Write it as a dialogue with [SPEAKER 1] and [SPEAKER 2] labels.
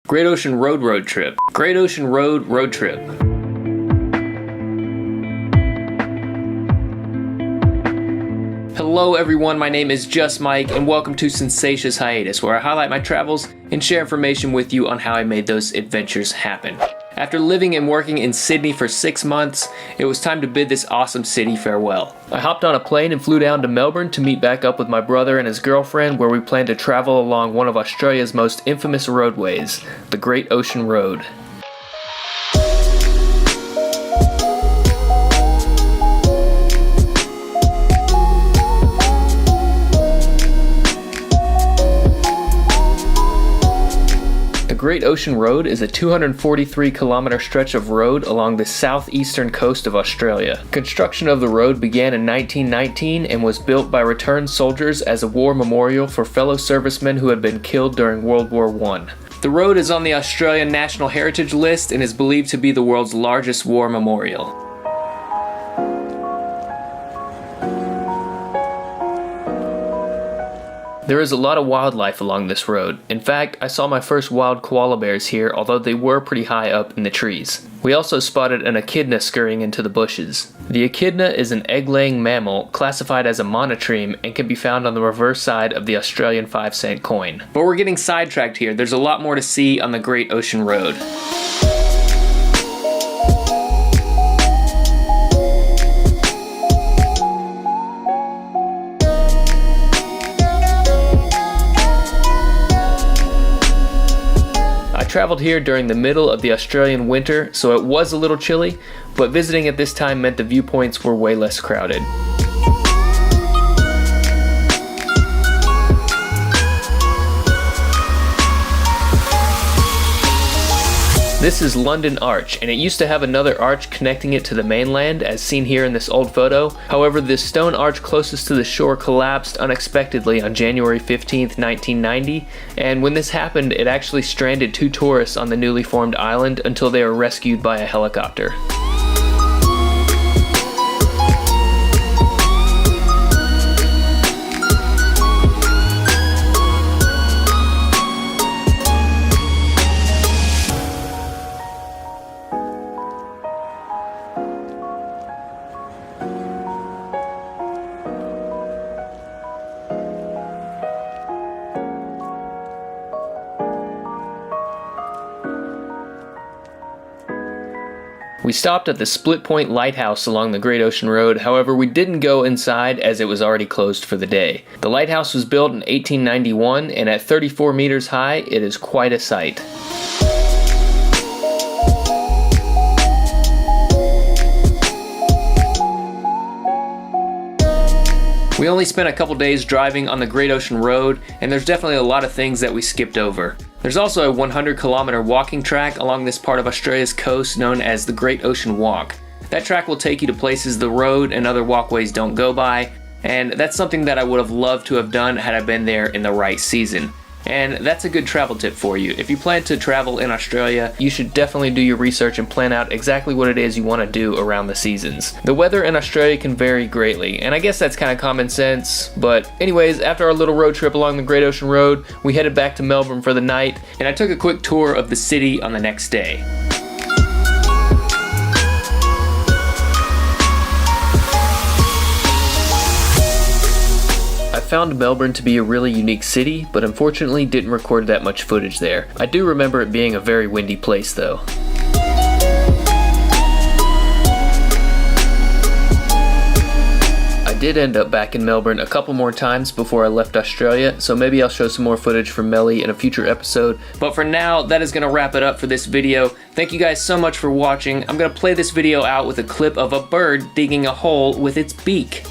[SPEAKER 1] Great Ocean Road road trip. Great Ocean Road road trip. Hello everyone, my name is Just Mike and welcome to Sensacious Hiatus, where I highlight my travels and share information with you on how I made those adventures happen. After living and working in Sydney for 6 months, it was time to bid this awesome city farewell. I hopped on a plane and flew down to Melbourne to meet back up with my brother and his girlfriend, where we planned to travel along one of Australia's most infamous roadways, the Great Ocean Road. The Great Ocean Road is a 243-kilometer stretch of road along the southeastern coast of Australia. Construction of the road began in 1919 and was built by returned soldiers as a war memorial for fellow servicemen who had been killed during World War I. The road is on the Australian National Heritage List and is believed to be the world's largest war memorial. There is a lot of wildlife along this road. In fact, I saw my first wild koala bears here, although they were pretty high up in the trees. We also spotted an echidna scurrying into the bushes. The echidna is an egg-laying mammal classified as a monotreme and can be found on the reverse side of the Australian 5-cent coin. But we're getting sidetracked here. There's a lot more to see on the Great Ocean Road. I traveled here during the middle of the Australian winter, so it was a little chilly, but visiting at this time meant the viewpoints were way less crowded. This is London Arch, and it used to have another arch connecting it to the mainland, as seen here in this old photo. However, this stone arch closest to the shore collapsed unexpectedly on January 15th, 1990, and when this happened, it actually stranded 2 tourists on the newly formed island until they were rescued by a helicopter. We stopped at the Split Point Lighthouse along the Great Ocean Road, however we didn't go inside as it was already closed for the day. The lighthouse was built in 1891 and at 34 meters high, it is quite a sight. We only spent a couple days driving on the Great Ocean Road, and there's definitely a lot of things that we skipped over. There's also a 100-kilometer walking track along this part of Australia's coast known as the Great Ocean Walk. That track will take you to places the road and other walkways don't go by, and that's something that I would have loved to have done had I been there in the right season. And that's a good travel tip for you. If you plan to travel in Australia, you should definitely do your research and plan out exactly what it is you want to do around the seasons. The weather in Australia can vary greatly, and I guess that's kind of common sense, but anyways, after our little road trip along the Great Ocean Road, we headed back to Melbourne for the night, and I took a quick tour of the city on the next day. I found Melbourne to be a really unique city, but unfortunately didn't record that much footage there. I do remember it being a very windy place though. I did end up back in Melbourne a couple more times before I left Australia, so maybe I'll show some more footage from Melly in a future episode. But for now, that is going to wrap it up for this video. Thank you guys so much for watching. I'm going to play this video out with a clip of a bird digging a hole with its beak.